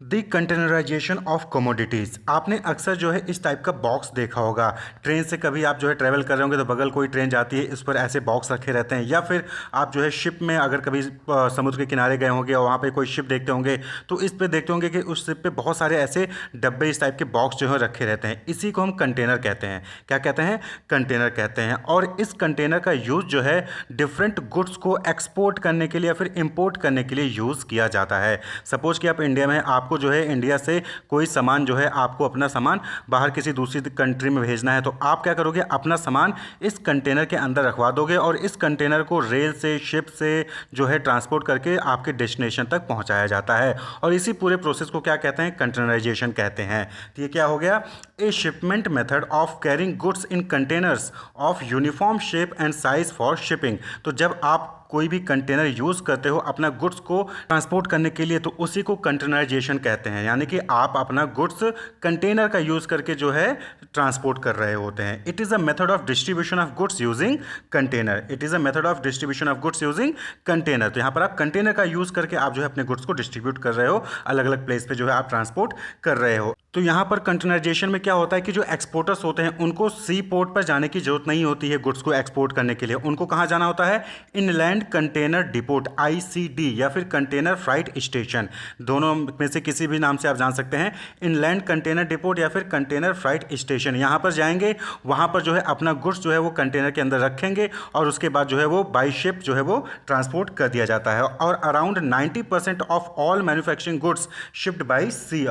The containerisation of commodities. आपने अक्सर जो है इस टाइप का बॉक्स देखा होगा। ट्रेन से कभी आप जो है ट्रैवल कर रहे होंगे तो बगल कोई ट्रेन जाती है, इस पर ऐसे बॉक्स रखे रहते हैं। या फिर आप जो है शिप में अगर कभी समुद्र के किनारे गए होंगे और वहाँ पे कोई शिप देखते होंगे तो इस पे देखते होंगे कि उस शिप पे बहुत सारे ऐसे डब्बे इस टाइप के बॉक्स जो है रखे रहते हैं। इसी को हम कंटेनर कहते हैं। क्या कहते हैं? कंटेनर कहते हैं। और इस कंटेनर का यूज़ जो है डिफरेंट गुड्स को एक्सपोर्ट करने के लिए या फिर इम्पोर्ट करने के लिए यूज़ किया जाता है। सपोज कि आप इंडिया में, आपको जो है इंडिया से कोई सामान जो है, आपको अपना सामान बाहर किसी दूसरी कंट्री में भेजना है तो आप क्या करोगे? अपना सामान इस कंटेनर के अंदर रखवा दोगे और इस कंटेनर को रेल से, शिप से जो है ट्रांसपोर्ट करके आपके डेस्टिनेशन तक पहुंचाया जाता है। और इसी पूरे प्रोसेस को क्या कहते हैं? कंटेनराइजेशन कहते हैं। तो ये क्या हो गया? A shipment method of carrying goods in containers of uniform shape and size for shipping. तो जब आप कोई भी कंटेनर यूज़ करते हो अपना गुड्स को ट्रांसपोर्ट करने के लिए तो उसी को कंटेनराइजेशन कहते हैं। यानी कि आप अपना गुड्स कंटेनर का यूज़ करके जो है ट्रांसपोर्ट कर रहे होते हैं। It is a method of distribution of goods using container. It is a method of distribution of goods using container. तो यहाँ पर आप कंटेनर का यूज़ करके आप जो है अपने गुड्स को डिस्ट्रीब्यूट कर रहे हो, अलग अलग प्लेस पे जो है आप ट्रांसपोर्ट कर रहे हो। तो यहाँ पर कंटेनराइजेशन में क्या होता है कि जो एक्सपोर्टर्स होते हैं उनको सी पोर्ट पर जाने की जरूरत नहीं होती है गुड्स को एक्सपोर्ट करने के लिए। उनको कहाँ जाना होता है? इनलैंड कंटेनर डिपोट, ICD, या फिर कंटेनर फ्राइट स्टेशन। दोनों में से किसी भी नाम से आप जान सकते हैं। इनलैंड कंटेनर डिपोट या फिर कंटेनर फ्राइट स्टेशन, यहाँ पर जाएंगे, वहाँ पर जो है अपना गुड्स जो है वो कंटेनर के अंदर रखेंगे और उसके बाद जो है वो बाई शिप जो है वो ट्रांसपोर्ट कर दिया जाता है। और around 90% of all manufacturing goods shipped by sea.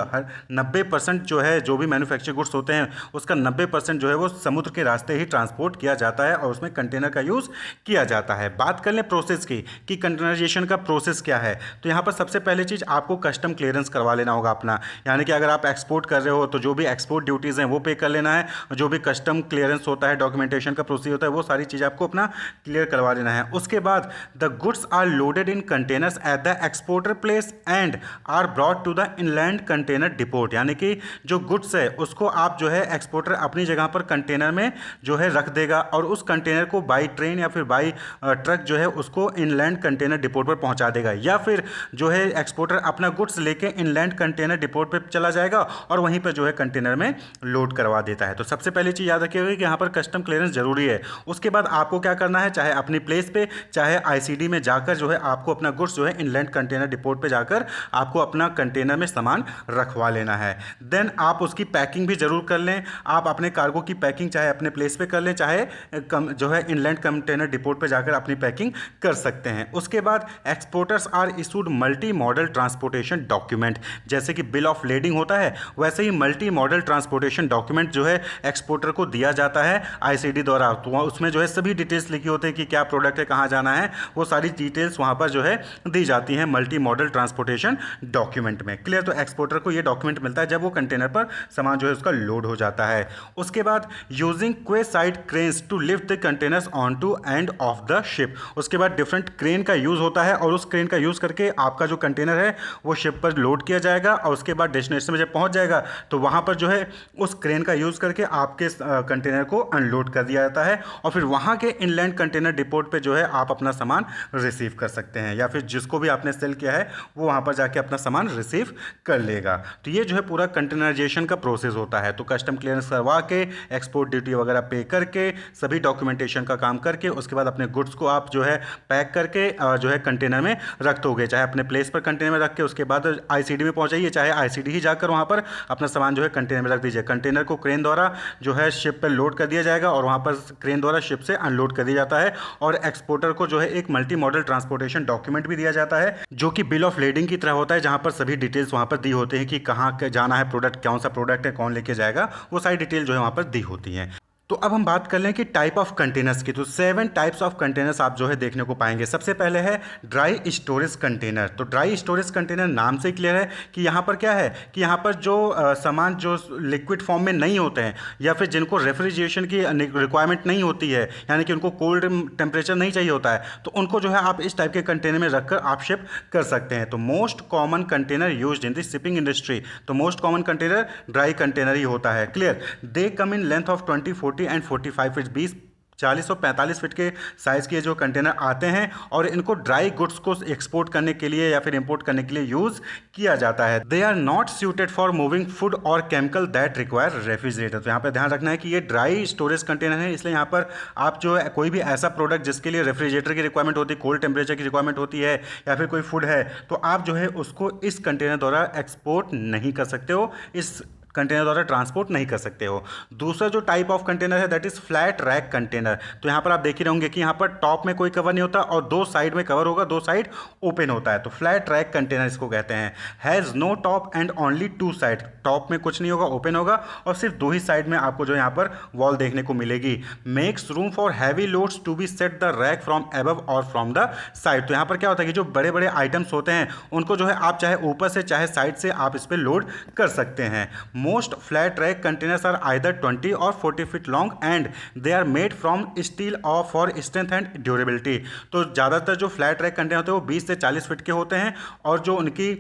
90% जो है, जो भी मैन्युफैक्चरिंग गुड्स होते हैं उसका 90% जो है वो समुद्र के रास्ते ही ट्रांसपोर्ट किया जाता है और उसमें कंटेनर का यूज़ किया जाता है। बात कर लें प्रोसेस की कि कंटेनराइजेशन का प्रोसेस क्या है। तो यहाँ पर सबसे पहले चीज़ आपको कस्टम क्लियरेंस करवा लेना होगा अपना। यानी कि अगर आप एक्सपोर्ट कर रहे हो तो जो भी एक्सपोर्ट ड्यूटीज़ हैं वो पे कर लेना है। जो भी कस्टम क्लियरेंस होता है, डॉक्यूमेंटेशन का प्रोसीजर होता है, वो सारी चीज़ आपको अपना क्लियर करवा लेना है। उसके बाद the goods are loaded in containers at the exporter place and are brought to the inland container depot. यानी कि जो गुड्स है उसको आप जो है एक्सपोर्टर अपनी जगह पर कंटेनर में जो है रख देगा और उस कंटेनर को बाई ट्रेन या फिर बाई ट्रक जो है उसको इनलैंड कंटेनर डिपोट पर पहुंचा देगा। या फिर जो है एक्सपोर्टर अपना गुड्स लेके इनलैंड कंटेनर डिपोट पर चला जाएगा और वहीं पर जो है कंटेनर में लोड करवा देता है। तो सबसे पहली चीज़ याद रखिएगा कि यहाँ पर कस्टम क्लियरेंस जरूरी है। उसके बाद आपको क्या करना है, चाहे अपनी प्लेस पे चाहे ICD में जाकर जो है आपको अपना गुड्स जो है इनलैंड कंटेनर डिपोट पे जाकर आपको अपना कंटेनर में सामान रखवा लेना है। देन आप उसकी पैकिंग भी जरूर कर लें। आप अपने कार्गो की पैकिंग चाहे अपने प्लेस पे कर लें, चाहे जो है इनलैंड कंटेनर डिपोट पे जाकर अपनी पैकिंग कर सकते हैं। उसके बाद exporters are issued multi modal transportation document. जैसे कि बिल ऑफ लेडिंग होता है वैसे ही मल्टी मॉडल ट्रांसपोर्टेशन डॉक्यूमेंट जो है एक्सपोर्टर को दिया जाता है ICD द्वारा। तो उसमें जो है सभी डिटेल्स लिखी होती है कि क्या प्रोडक्ट है, कहाँ जाना है, वो सारी डिटेल्स वहाँ पर जो है दी जाती हैं मल्टी मॉडल ट्रांसपोर्टेशन डॉक्यूमेंट में। क्लियर? तो एक्सपोर्टर को ये डॉक्यूमेंट मिलता है जब वो कंटेनर पर सामान जो है उसका लोड हो जाता है। उसके बाद using quayside cranes to lift the containers on to and off the ship. उसके बाद डिफरेंट क्रेन का यूज होता है और उस क्रेन का यूज करके आपका जो कंटेनर है वो शिप पर लोड किया जाएगा और उसके बाद डेस्टिनेशन में जब पहुंच जाएगा तो वहां पर जो है उस क्रेन का यूज करके आपके कंटेनर को अनलोड कर दिया जाता है और फिर वहां के इनलैंड कंटेनर डिपोट पे जो है आप अपना सामान रिसीव कर सकते हैं या फिर जिसको भी आपने सेल किया है वो वहां पर जाके अपना सामान रिसीव कर लेगा। तो ये जो है पूरा कंटेनराइजेशन का प्रोसेस होता है। तो कस्टम क्लियरेंस करवा के, एक्सपोर्ट ड्यूटी वगैरह पे करके, सभी डॉक्यूमेंटेशन का काम करके उसके बाद अपने गुड्स को आप जो है पैक करके जो है कंटेनर में रख दोगे, चाहे अपने प्लेस पर कंटेनर में रख के उसके बाद ICD में पहुंचाइए, चाहे ICD ही जाकर वहां पर अपना सामान जो है कंटेनर में रख दीजिए। कंटेनर को क्रेन द्वारा जो है शिप पर लोड कर दिया जाएगा और वहां पर क्रेन द्वारा शिप से अनलोड कर दिया जाता है और एक्सपोर्टर को जो है एक मल्टी मॉडल ट्रांसपोर्टेशन डॉक्यूमेंट भी दिया जाता है जो कि बिल ऑफ लेडिंग की तरह होता है, जहां पर सभी डिटेल्स वहां पर दी होती हैं कि कहाँ जाना है, प्रोडक्ट कौन सा प्रोडक्ट है, कौन लेके जाएगा, वो सारी डिटेल जो है वहां पर दी होती हैं। तो अब हम बात कर लें कि टाइप ऑफ कंटेनर्स की। तो 7 टाइप्स ऑफ कंटेनर्स आप जो है देखने को पाएंगे। सबसे पहले है ड्राई स्टोरेज कंटेनर। तो ड्राई स्टोरेज कंटेनर नाम से क्लियर है कि यहाँ पर क्या है कि यहाँ पर जो सामान जो लिक्विड फॉर्म में नहीं होते हैं या फिर जिनको रेफ्रिजरेशन की रिक्वायरमेंट नहीं होती है, यानी कि उनको कोल्ड टेम्परेचर नहीं चाहिए होता है, तो उनको जो है आप इस टाइप के कंटेनर में रखकर आप शिप कर सकते हैं। तो most common container used in the shipping industry, तो most common container dry container ही होता है। Clear? They come in length of 20, 40 and 45 feet, 20 40 और 45 फीट के साइज़ के जो कंटेनर आते हैं और इनको ड्राई गुड्स को एक्सपोर्ट करने के लिए या फिर इंपोर्ट करने के लिए यूज़ किया जाता है। They are not suited for moving food और केमिकल दैट रिक्वायर रेफ्रिजरेटर। तो यहाँ पर ध्यान रखना है कि ये ड्राई स्टोरेज कंटेनर है, इसलिए यहाँ पर आप जो है कोई भी ऐसा प्रोडक्ट जिसके लिए रेफ्रिजरेटर की रिक्वायरमेंट होती है, कोल्ड टेम्परेचर की रिक्वायरमेंट होती है या फिर कोई फूड है, तो आप जो है उसको इस कंटेनर द्वारा एक्सपोर्ट नहीं कर सकते हो, इस कंटेनर द्वारा ट्रांसपोर्ट नहीं कर सकते हो। दूसरा जो टाइप ऑफ कंटेनर है that is flat rack container. तो यहाँ पर आप देख ही रहोगे कि यहाँ पर टॉप में कोई कवर नहीं होता और दो साइड में कवर होगा, दो साइड ओपन होता है, तो फ्लैट रैक कंटेनर इसको कहते हैं। Has no top and only two side, top में कुछ नहीं होगा, ओपन होगा और सिर्फ दो ही साइड में आपको जो यहाँ पर वॉल देखने को मिलेगी। Makes room for heavy loads to be set the rack from above और फ्रॉम द साइड। तो यहाँ पर क्या होता है कि जो बड़े बड़े आइटम्स होते हैं उनको जो है आप चाहे ऊपर से चाहे साइड से आप इस पर लोड कर सकते हैं। Most flat rack containers are either 20 और 40 feet long and they are made from steel और फॉर स्ट्रेंथ एंड ड्यूरेबिलिटी। तो ज़्यादातर जो फ्लैट रैक कंटेनर होते हैं वो 20 से 40 फीट के होते हैं और जो उनकी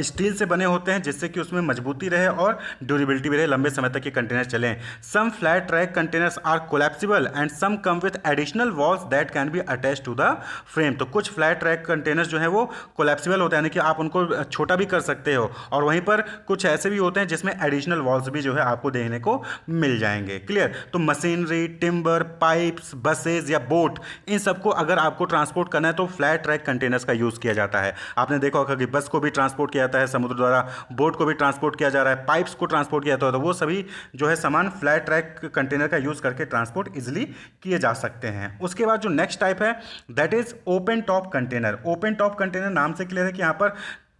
स्टील से बने होते हैं जिससे कि उसमें मजबूती रहे और ड्यूरेबिलिटी भी रहे, लंबे समय तक ये कंटेनर चलें। Some flat rack containers are collapsible and some come with additional walls that can be attach to the frame. तो कुछ फ्लैट रैक कंटेनर्स जो है वो कोलैप्सिबल होते हैं, यानी कि आप उनको छोटा भी कर सकते हो, और वहीं पर कुछ ऐसे भी होते हैं जिसमें एडिशनल वॉल्स भी जो है आपको देखने को मिल जाएंगे। क्लियर। तो मशीनरी, टिम्बर, पाइप्स, बसेज या बोट, इन सबको अगर आपको ट्रांसपोर्ट करना है तो फ्लैट रैक कंटेनर्स का यूज़ किया जाता है। आपने देखा होगा कि बस को भी ट्रांसपोर्ट किया जाता है समुद्र द्वारा, बोट को भी ट्रांसपोर्ट किया जा रहा है, पाइप्स को ट्रांसपोर्ट किया जाता है, तो वो सभी जो है सामान फ्लैट रैक कंटेनर का यूज़ करके ट्रांसपोर्ट इजिली किए जा सकते हैं। उसके बाद जो नेक्स्ट टाइप है that is open top container. Open top container नाम से क्लियर है कि यहाँ पर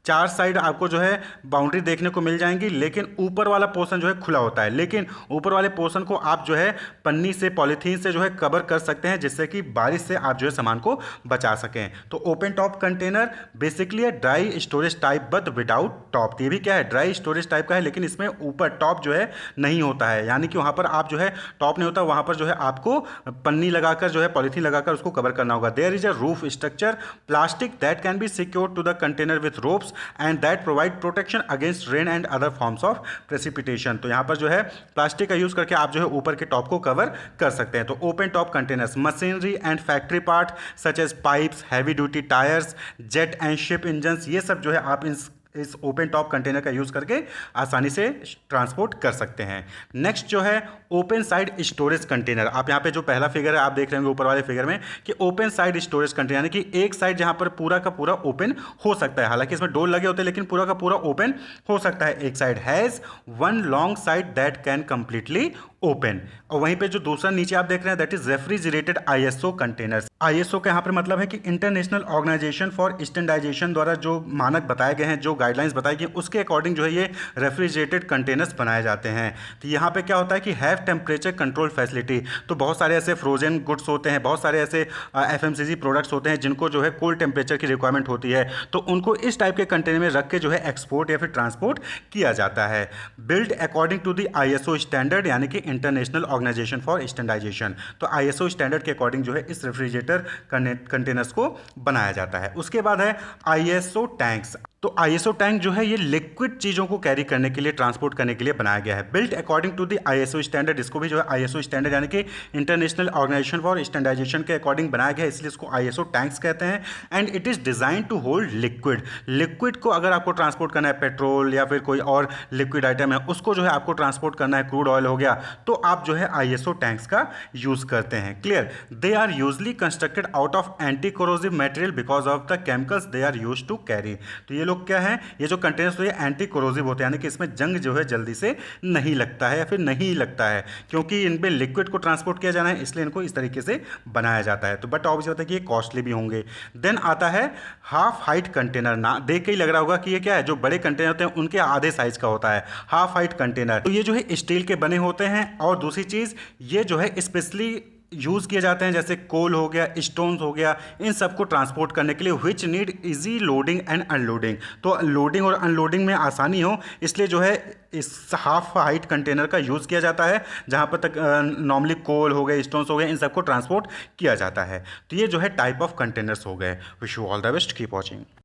चार साइड आपको जो है बाउंड्री देखने को मिल जाएंगी, लेकिन ऊपर वाला पोर्शन जो है खुला होता है, लेकिन ऊपर वाले पोर्शन को आप जो है पन्नी से, पॉलीथीन से जो है कवर कर सकते हैं जिससे कि बारिश से आप जो है सामान को बचा सकें। तो ओपन टॉप कंटेनर बेसिकली है dry storage type but without top. ये भी क्या है, ड्राई स्टोरेज टाइप का है, लेकिन इसमें ऊपर टॉप जो है नहीं होता है, यानी कि वहाँ पर आप जो है टॉप नहीं होता, वहाँ पर जो है आपको पन्नी लगाकर जो है पॉलीथीन लगाकर उसको कवर करना होगा। There is a roof structure plastic that can be secured to the container with ropes and that provide protection against rain and other forms of precipitation। तो यहाँ पर जो है प्लास्टिक का यूज़ करके आप जो है ऊपर के टॉप को कवर कर सकते हैं। तो open top containers machinery and factory part such as pipes, heavy duty tyres, jet and ship engines, ये सब जो है आप इस ओपन टॉप कंटेनर का यूज़ करके आसानी से ट्रांसपोर्ट कर सकते हैं। नेक्स्ट जो है ओपन साइड स्टोरेज कंटेनर। आप यहाँ पे जो पहला फिगर है आप देख रहे होंगे ऊपर वाले फिगर में कि ओपन साइड स्टोरेज कंटेनर, यानी कि एक साइड जहाँ पर पूरा का पूरा ओपन हो सकता है, हालांकि इसमें डोर लगे होते हैं लेकिन पूरा का पूरा ओपन हो सकता है। एक side has one long side that can completely open. और वहीं पे जो दूसरा नीचे आप देख रहे हैं that is refrigerated ISO containers. ISO का यहाँ पर मतलब है कि इंटरनेशनल ऑर्गेनाइजेशन फॉर स्टैंडर्डाइजेशन द्वारा जो मानक बताए गए हैं, जो गाइडलाइंस बताई गई उसके अकॉर्डिंग जो है ये रेफ्रिजरेटेड कंटेनर्स बनाए जाते हैं। तो यहाँ पे क्या होता है कि हैव टेम्परेचर कंट्रोल फैसिलिटी। तो बहुत सारे ऐसे फ्रोजन गुड्स होते हैं, बहुत सारे ऐसे एफएमसीजी प्रोडक्ट्स होते हैं जिनको जो है कोल्ड टेम्परेचर की रिक्वायरमेंट होती है, तो उनको इस टाइप के कंटेनर में रख के जो है एक्सपोर्ट या फिर ट्रांसपोर्ट किया जाता है। Build according to the ISO standard, यानी कि इंटरनेशनल ऑर्गेनाइजेशन फॉर स्टैंडर्डाइजेशन। तो आईएसओ स्टैंडर्ड के अकॉर्डिंग जो है इस रेफ्रिजरेटर कंटेनर्स को बनाया जाता है। उसके बाद है आईएसओ टैंक्स। तो आईएसओ टैंक जो है ये लिक्विड चीज़ों को कैरी करने के लिए, ट्रांसपोर्ट करने के लिए बनाया गया है। Built according to the ISO standard, इसको भी जो है आईएसओ स्टैंडर्ड यानी कि इंटरनेशनल ऑर्गेनाइजेशन फॉर स्टैंडर्डाइजेशन के अकॉर्डिंग बनाया गया है, इसलिए इसको आईएसओ टैंक्स कहते हैं। And it is design to hold liquid. Liquid को अगर आपको ट्रांसपोर्ट करना है, पेट्रोल या फिर कोई और लिक्विड आइटम है उसको जो है आपको ट्रांसपोर्ट करना है, क्रूड ऑयल हो गया, तो आप जो है आईएसओ टैंक्स का यूज़ करते हैं। Clear. They are usually constructed out of anti corrosive material because of the chemicals they are use to carry. तो ये लोग क्या है, ये जो कंटेनर्स तो ये एंटी कोरोसिव होते हैं, यानी कि इसमें जंग जो है जल्दी से नहीं लगता है या फिर नहीं लगता है, क्योंकि इनमें लिक्विड को ट्रांसपोर्ट किया जाना है, इसलिए इनको इस तरीके से बनाया जाता है। तो बट ऑब्वियस होता है कि ये कॉस्टली भी होंगे। देन आता है हाफ हाइट कंटेनर। ना देख के ही लग रहा होगा कि ये क्या है, जो बड़े कंटेनर होते हैं उनके आधे साइज का होता है हाफ हाइट कंटेनर। तो ये जो है स्टील के बने होते हैं, और दूसरी चीज़ ये जो है स्पेशली यूज़ किए जाते हैं, जैसे कोल हो गया, स्टोन्स हो गया, इन सबको ट्रांसपोर्ट करने के लिए, which need easy loading and unloading. तो लोडिंग और अनलोडिंग में आसानी हो, इसलिए जो है इस हाफ हाइट कंटेनर का यूज़ किया जाता है, जहाँ पर तक नॉर्मली कोल हो गए, स्टोन्स हो गए, इन सबको ट्रांसपोर्ट किया जाता है। तो ये जो है टाइप ऑफ कंटेनर्स हो गए। Wish you all the best, keep watching.